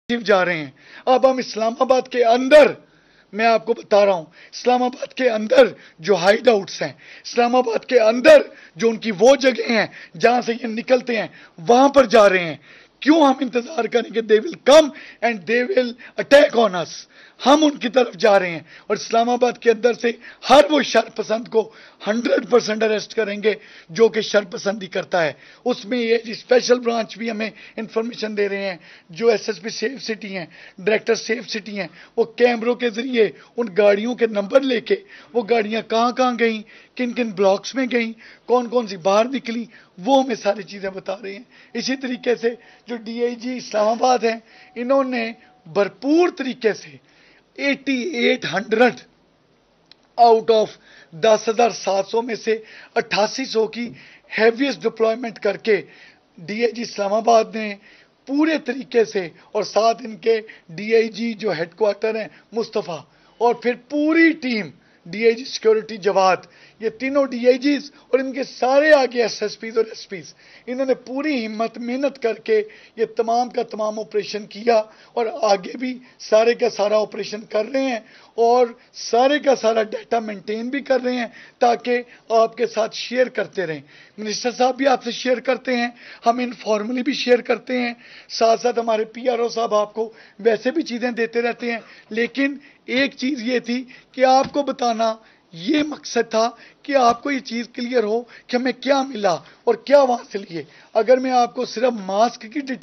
جا رہے ہیں. اب ہم اسلام آباد کے اندر، میں آپ کو بتا رہا ہوں، اسلام آباد کے اندر جو ہائیڈ آؤٹس ہیں، اسلام آباد کے اندر جو ان کی وہ جگہ ہیں جہاں سے یہ نکلتے ہیں، وہاں پر جا رہے ہیں. کیوں ہم انتظار کریں کہ دے ول come and they will attack on اس؟ ہم ان کی طرف جا رہے ہیں اور اسلام آباد کے اندر سے ہر وہ شر پسند کو 100% اریسٹ کریں گے جو کہ شر پسندی کرتا ہے. اس میں یہ اسپیشل برانچ بھی ہمیں انفارمیشن دے رہے ہیں، جو S S P safe city ہیں، ڈائریکٹر سیف سٹی ہیں، وہ کیمروں کے ذریعے ان گاڑیوں کے نمبر لے کے وہ گاڑیاں کہاں کہاں گئیں، کن کن بلاکس میں گئیں، کون کون سی باہر نکلی، وہ ہمیں ساری چیزیں بتا رہے ہیں. اسی طریقے سے جو ڈی آئی جی اسلام آباد ہیں، انہوں نے بھرپور طریقے سے 8800 آؤٹ آف 10,700 میں سے 8800 کی ہیویسٹ ڈپلائمنٹ کر کے ڈی آئی جی اسلام آباد نے پورے طریقے سے، اور ساتھ ان کے ڈی آئی جی جو ہیڈ کوارٹر ہیں مصطفیٰ، اور پھر پوری team D I G security Jawad, یہ تینوں ڈی آئی جیز اور ان کے سارے آگے ایس ایس پیز اور ایس پیز، انہوں نے پوری ہمت محنت کر کے یہ تمام کا تمام آپریشن کیا اور آگے بھی سارے کا سارا آپریشن کر رہے ہیں اور سارے کا سارا ڈیٹا مینٹین بھی کر رہے ہیں تاکہ آپ کے ساتھ شیئر کرتے رہیں. منسٹر صاحب بھی آپ سے شیئر کرتے ہیں، ہم انفارملی بھی شیئر کرتے ہیں، ساتھ ساتھ ہمارے پی آر او صاحب آپ کو ویسے بھی چیزیں دیتے رہتے ہیں. لیکن ایک چیز یہ تھی کہ آپ کو بتانا، یہ مقصد تھا کہ آپ کو یہ چیز کلیئر ہو کہ ہمیں کیا ملا اور کیا وہاں سے لیے. اگر میں آپ کو صرف ماسک کی ڈیٹیل